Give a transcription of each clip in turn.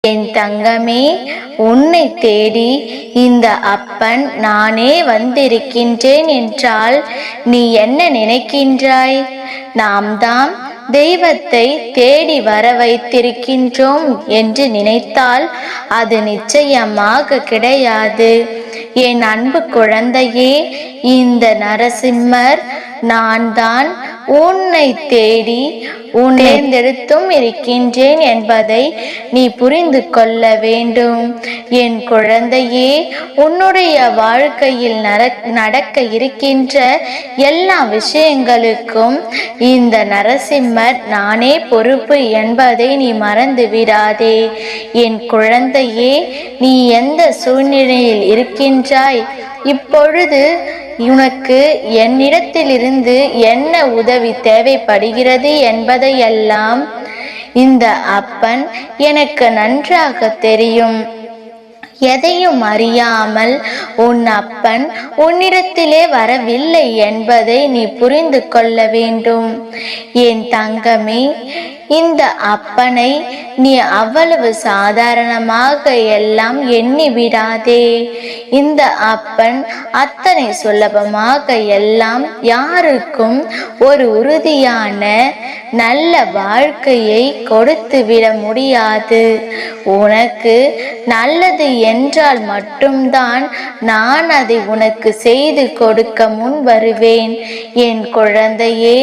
என் தங்கமே, உன்னை தேடி இந்த அப்பன் நானே வந்திருக்கின்றேன் என்றால் நீ என்ன நினைக்கின்றாய்? நாம் தான் தெய்வத்தை தேடி வர வைத்திருக்கின்றோம் என்று நினைத்தால் அது நிச்சயமாக கிடையாது. என் அன்பு குழந்தையே, இந்த நரசிம்மர் நான் தான் உன்னை தேடி தேர்ந்தெடுத்தும் இருக்கின்றேன் என்பதை நீ புரிந்து கொள்ள வேண்டும். என் குழந்தையே, உன்னுடைய வாழ்க்கையில் நடக்க இருக்கின்ற எல்லா விஷயங்களுக்கும் இந்த நரசிம்மர் நானே பொறுப்பு என்பதை நீ மறந்து விடாதே. என் குழந்தையே, நீ எந்த சூழ்நிலையில் இருக்கின்றாய்? இப்பொழுது உனக்கு என்னிடத்திலிருந்து என்ன உதவி தேவைப்படுகிறது என்பதையெல்லாம் இந்த அப்பன் எனக்கு நன்றாக தெரியும். எதையும் அறியாமல் உன் அப்பன் உன்னிடத்திலே வரவில்லை என்பதை நீ புரிந்து கொள்ள வேண்டும். என் தங்கமே, இந்த அப்பனை நீ அவ்வளவு சாதாரணமாக எல்லாம் எண்ணி விடாதே. இந்த அப்பன் அத்தனை சுலபமாக எல்லாம் யாருக்கும் ஒரு உறுதியான நல்ல வாழ்க்கையை கொடுத்து விட முடியாது. உனக்கு நல்லது என்றால் மட்டும்தான் நான் அதை உனக்கு செய்து கொடுக்க முன் வருவேன். என் குழந்தையே,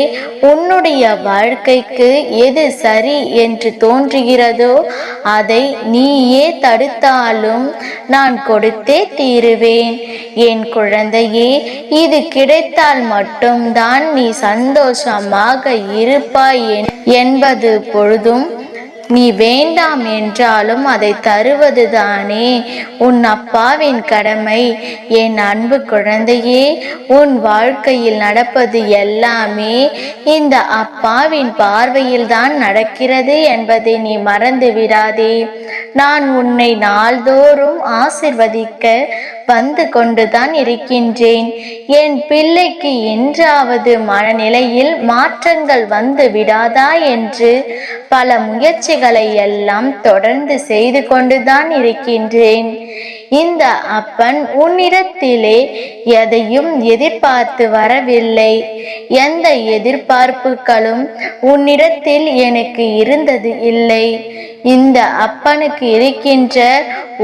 உன்னுடைய வாழ்க்கைக்கு எது சரி என்று தோன்றுகிறதோ அதை நீயே தடுத்தாலும் நான் கொடுத்தே தீருவேன். என் குழந்தையே, இது கிடைத்தால் மட்டும்தான் நீ சந்தோஷமாக இருப்பாய் என்பது பொழுதும் நீ வேண்டாம் என்றாலும் அதை தருவதுதானே உன் அப்பாவின் கடமை. என் அன்பு குழந்தையே, உன் வாழ்க்கையில் நடப்பது எல்லாமே இந்த அப்பாவின் பார்வையில் தான் நடக்கிறது என்பதை நீ மறந்து விடாதே. நான் உன்னை நாள்தோறும் ஆசிர்வதிக்க வந்து கொண்டுதான் இருக்கின்றேன். என் பிள்ளைக்கு என்றாவது மனநிலையில் மாற்றங்கள் வந்து விடாதா என்று பல முயற்சிகளை எல்லாம் தொடர்ந்து செய்து கொண்டுதான் இருக்கின்றேன். இந்த அப்பன் உன்னிடத்திலே எதையும் எதிர்பார்த்து வரவில்லை. எந்த எதிர்பார்ப்புகளும் உன்னிடத்தில் எனக்கு இருந்தது இல்லை. இந்த அப்பனுக்கு இருக்கின்ற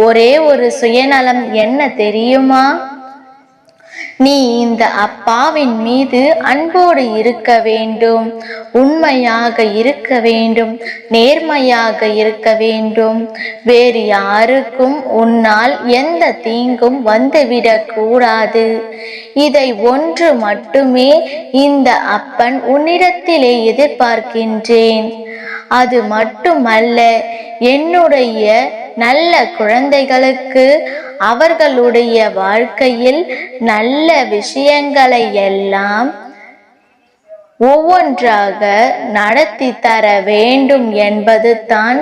ஒரே ஒரு சுயநலம் என்ன தெரியுமா? நீ இந்த அப்பாவின் மீது அன்போடு இருக்க வேண்டும், உண்மையாக இருக்க வேண்டும், நேர்மையாக இருக்க வேண்டும். வேறு யாருக்கும் உன்னால் எந்த தீங்கும் வந்துவிடக் கூடாது. இதை ஒன்று மட்டுமே இந்த அப்பன் உன்னிடத்திலே எதிர்பார்க்கின்றேன். அது மட்டுமல்ல, என்னுடைய நல்ல குழந்தைகளுக்கு அவர்களுடைய வாழ்க்கையில் நல்ல விஷயங்களை எல்லாம் ஒவ்வொன்றாக நடத்தி தர வேண்டும் என்பது தான்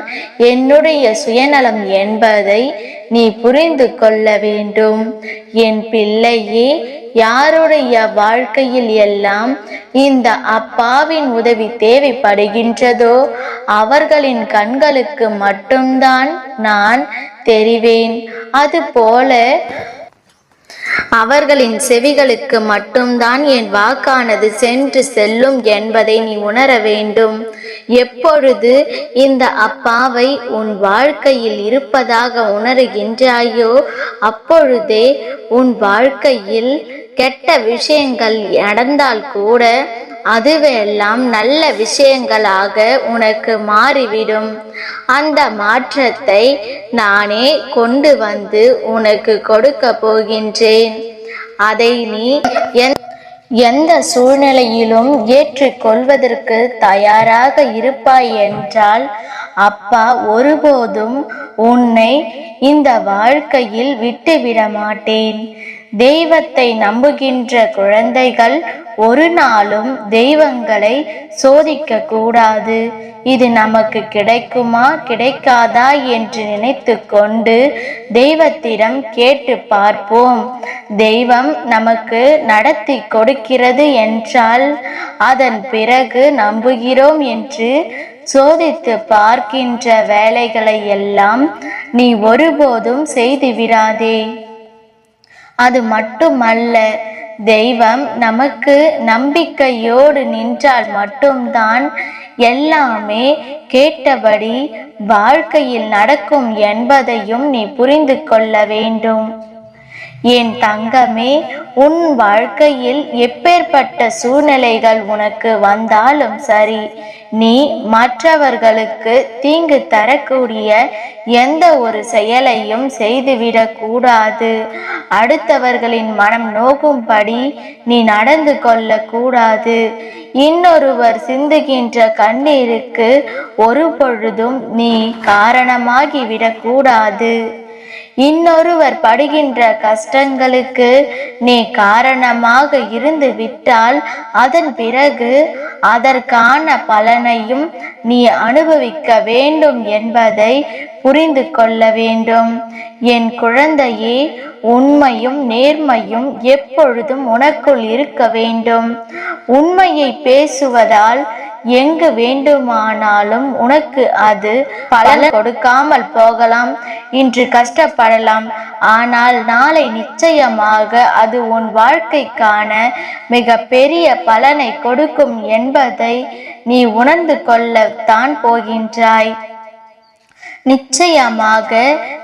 என்னுடைய சுயநலம் என்பதை நீ புரிந்து கொள்ள வேண்டும். என் பிள்ளையே, யாருடைய வாழ்க்கையில் எல்லாம் இந்த அப்பாவின் உதவி தேவைப்படுகின்றதோ அவர்களின் கண்களுக்கு மட்டும்தான் நான் தெரிவேன். அதுபோல அவர்களின் செவிகளுக்கு மட்டும்தான் என் வாக்கானது சென்று செல்லும் என்பதை நீ உணர வேண்டும். எப்பொழுது இந்த அப்பாவை உன் வாழ்க்கையில் இருப்பதாக உணர்கின்றாயோ அப்பொழுதே உன் வாழ்க்கையில் கெட்ட விஷயங்கள் நடந்தால் கூட அதுவெல்லாம் நல்ல விஷயங்களாக உனக்கு மாறிவிடும். அந்த மாற்றத்தை நானே கொண்டு வந்து உனக்கு கொடுக்க போகின்றேன். அதை நீ எந்த சூழ்நிலையிலும் ஏற்றுக்கொள்வதற்கு தயாராக இருப்பாய் என்றால் அப்பா ஒருபோதும் உன்னை இந்த வாழ்க்கையில் விட்டுவிட மாட்டேன். தெய்வத்தை நம்புகின்ற குழந்தைகள் ஒரு நாளும் தெய்வங்களை சோதிக்க கூடாது. இது நமக்கு கிடைக்குமா கிடைக்காதா என்று நினைத்து கொண்டு தெய்வத்திடம் கேட்டு பார்ப்போம். தெய்வம் நமக்கு நடத்தி கொடுக்கிறது என்றால் அதன் பிறகு நம்புகிறோம் என்று சோதித்து பார்க்கின்ற வேலைகளை எல்லாம் நீ ஒருபோதும் செய்து விடாதே. அது மட்டுமல்ல, தெய்வம் நமக்கு நம்பிக்கையோடு நின்றால் மட்டும்தான் எல்லாமே கேட்டபடி வாழ்க்கையில் நடக்கும் என்பதையும் நீ புரிந்து கொள்ள வேண்டும். என் தங்கமே, உன் வாழ்க்கையில் எப்பேற்பட்ட சூழ்நிலைகள் உனக்கு வந்தாலும் சரி, நீ மற்றவர்களுக்கு தீங்கு தரக்கூடிய எந்த ஒரு செயலையும் செய்துவிடக் கூடாது. அடுத்தவர்களின் மனம் நோகும்படி நீ நடந்து கொள்ள கூடாது. இன்னொருவர் சிந்துகின்ற கண்ணீருக்கு ஒரு பொழுதும் நீ காரணமாகி விடக்கூடாது. இன்னொருவர் படுகின்ற கஷ்டங்களுக்கு நீ காரணமாக இருந்து விட்டால் அதன் பிறகு அதற்கான பலனையும் நீ அனுபவிக்க வேண்டும் என்பதை புரிந்து கொள்ள வேண்டும். என் குழந்தையே, உண்மையும் நேர்மையும் எப்பொழுதும் உனக்குள் இருக்க வேண்டும். உண்மையை பேசுவதால் எங்கு வேண்டுமானாலும் உனக்கு அது பலன் கொடுக்காமல் போகலாம். இன்று கஷ்டப்படலாம், ஆனால் நாளை நிச்சயமாக அது உன் வாழ்க்கைக்கான மிக பெரிய பலனை கொடுக்கும் என்பதை நீ உணர்ந்து கொள்ளத்தான் போகின்றாய். நிச்சயமாக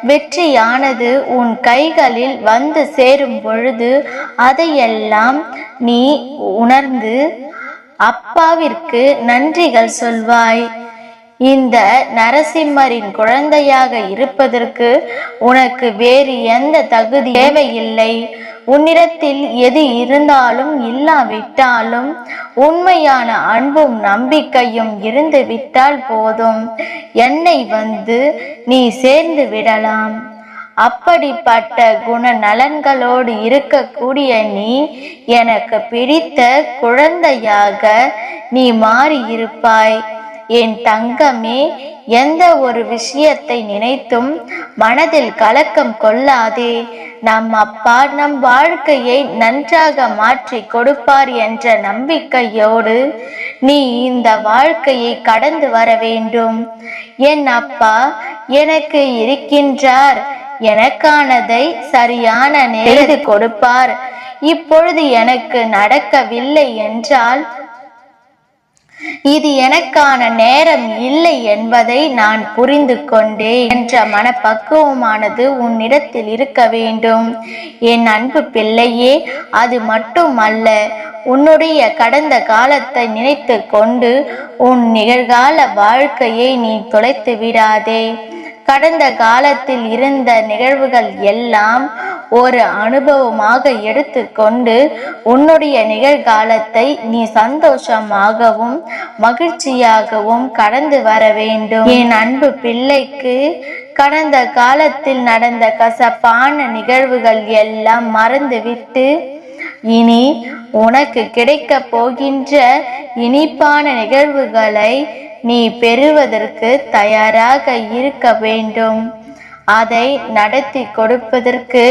வெற்றியானது உன் கைகளில் வந்து சேரும் பொழுது அதையெல்லாம் நீ உணர்ந்து அப்பாவிற்கு நன்றிகள் சொல்வாய். இந்த நரசிம்மரின் குழந்தையாக இருப்பதற்கு உனக்கு வேறு எந்த தகுதி தேவையில்லை. உன்னிடத்தில் எது இருந்தாலும் இல்லாவிட்டாலும் உண்மையான அன்பும் நம்பிக்கையும் இருந்து விட்டால் போதும், என்னை வந்து நீ சேர்ந்து விடலாம். அப்படிப்பட்ட குணநலன்களோடு இருக்கக்கூடிய நீ எனக்கு பிடித்த குழந்தையாக நீ மாறியிருப்பாய். என் தங்கமே, எந்த ஒரு விஷயத்தை நினைத்தும் மனதில் கலக்கம் கொள்ளாதே. நம் அப்பா நம் வாழ்க்கையை நன்றாக மாற்றி கொடுப்பார் என்ற நம்பிக்கையோடு நீ இந்த வாழ்க்கையை கடந்து வர வேண்டும். என் அப்பா எனக்கு இருக்கின்றார், எனக்கானதை சரியான நேரத்தில் கொடுப்பார். இப்பொழுது எனக்கு நடக்கவில்லை என்றால் இது எனக்கான நேரம் இல்லை என்பதை நான் புரிந்து கொண்டேன் என்ற மனப்பக்குவமானது உன்னிடத்தில் இருக்க வேண்டும். என் அன்பு பிள்ளையே, அது மட்டுமல்ல, உன்னுடைய கடந்த காலத்தை நினைத்து கொண்டு உன் நிகழ்கால வாழ்க்கையை நீ தொலைத்து விடாதே. கடந்த காலத்தில் இருந்த நிகழ்வுகள் எல்லாம் ஒரு அனுபவமாக எடுத்துக்கொண்டு உன்னுடைய நிகழ்காலத்தை நீ சந்தோஷமாகவும் மகிழ்ச்சியாகவும் கடந்து வர வேண்டும். என் அன்பு பிள்ளைக்கு கடந்த காலத்தில் நடந்த கசப்பான நிகழ்வுகள் எல்லாம் மறந்துவிட்டு இனி உனக்கு கிடைக்க போகின்ற இனிப்பான நிகழ்வுகளை நீ பெறுவதற்கு தயாராக இருக்க வேண்டும். அதை நடத்தி கொடுப்பதற்கு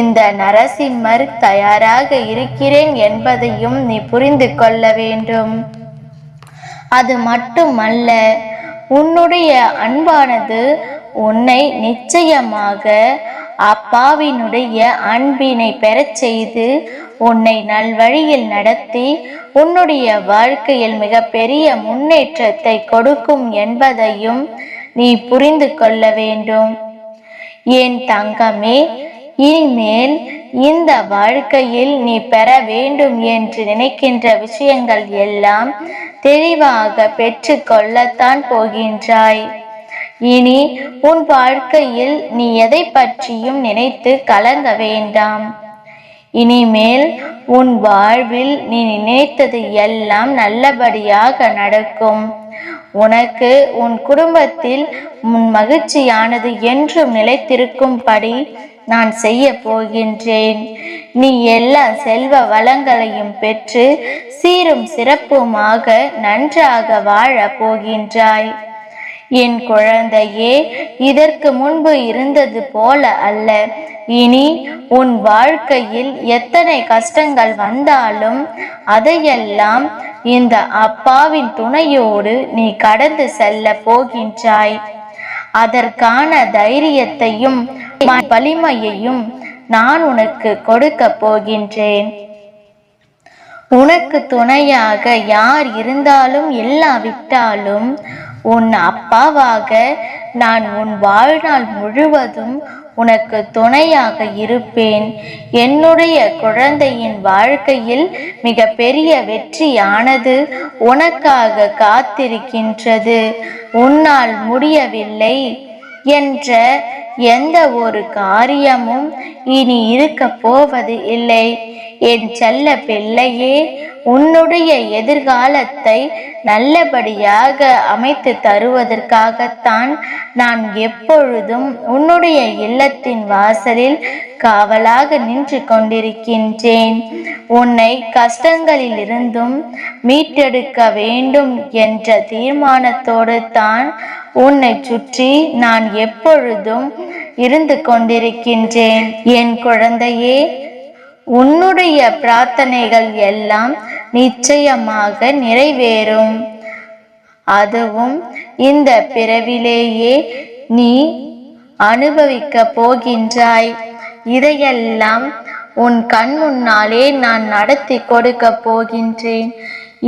இந்த நரசிம்மர் தயாராக இருக்கிறேன் என்பதையும் நீ புரிந்து கொள்ள வேண்டும். அது மட்டுமல்ல, உன்னுடைய அன்பானது உன்னை நிச்சயமாக அப்பாவினுடைய அன்பினை பெறச் செய்து உன்னை நல்வழியில் நடத்தி உன்னுடைய வாழ்க்கையில் மிக பெரிய முன்னேற்றத்தை கொடுக்கும் என்பதையும் நீ புரிந்து கொள்ள வேண்டும். என் தங்கமே, இனிமேல் இந்த வாழ்க்கையில் நீ பெற வேண்டும் என்று நினைக்கின்ற விஷயங்கள் எல்லாம் தெளிவாக பெற்று கொள்ளத்தான் போகின்றாய். இனி உன் வாழ்க்கையில் நீ எதை பற்றியும் நினைத்து கலங்க வேண்டாம். இனிமேல் உன் வாழ்வில் நீ நினைத்தது எல்லாம் நல்லபடியாக நடக்கும். உனக்கு உன் குடும்பத்தில் உன் மகிழ்ச்சியானது என்றும் நிலைத்திருக்கும்படி நான் செய்ய போகின்றேன். நீ எல்லா செல்வ வளங்களையும் பெற்று சீரும் சிறப்புமாக நன்றாக வாழ போகின்றாய். என் குழந்தையே, இதற்கு முன்பு இருந்தது போல அல்ல, இனி உன் வாழ்க்கையில் எத்தனை கஷ்டங்கள் வந்தாலும் அதையெல்லாம் இந்த அப்பாவின் துணையோடு நீ கடந்து செல்ல போகின்றாய். அதற்கான தைரியத்தையும் வலிமையையும் நான் உனக்கு கொடுக்க போகின்றேன். உனக்கு துணையாக யார் இருந்தாலும் இல்லாவிட்டாலும் உன் அப்பாவாக நான் உன் வாழ்நாள் முழுவதும் உனக்கு துணையாக இருப்பேன். என்னுடைய குழந்தையின் வாழ்க்கையில் மிக பெரிய வெற்றியானது உனக்காக காத்திருக்கின்றது. உன்னால் முடியவில்லை என்ற எந்த ஒரு காரியமும் இனி இருக்க போவது இல்லை. என் செல்ல பிள்ளையே, உன்னுடைய எதிர்காலத்தை நல்லபடியாக அமைத்து தருவதற்காகத்தான் நான் எப்பொழுதும் உன்னுடைய இல்லத்தின் வாசலில் காவலாக நின்று கொண்டிருக்கின்றேன். உன்னை கஷ்டங்களில் இருந்தும் மீட்டெடுக்க வேண்டும் என்ற தீர்மானத்தோடு தான் உன்னை சுற்றி நான் எப்பொழுதும் இருந்து கொண்டிருக்கின்றேன். என் குழந்தையே, உன்னுடைய பிரார்த்தனைகள் எல்லாம் நிச்சயமாக நிறைவேறும். அதுவும் இந்த பிறவிலேயே நீ அனுபவிக்க போகின்றாய். இதையெல்லாம் உன் கண் முன்னாலே நான் நடத்தி கொடுக்க போகின்றேன்.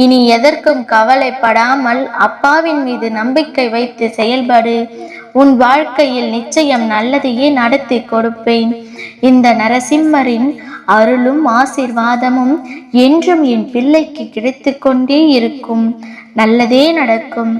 இனி எதற்கும் கவலைப்படாமல் அப்பாவின் மீது நம்பிக்கை வைத்து செயல்படு. உன் வாழ்க்கையில் நிச்சயம் நல்லதையே நடத்தி கொடுப்பேன். இந்த நரசிம்மரின் அருளும் ஆசீர்வாதமும் என்றும் என் பிள்ளைக்கு கிடைத்து கொண்டே இருக்கும். நல்லதே நடக்கும்.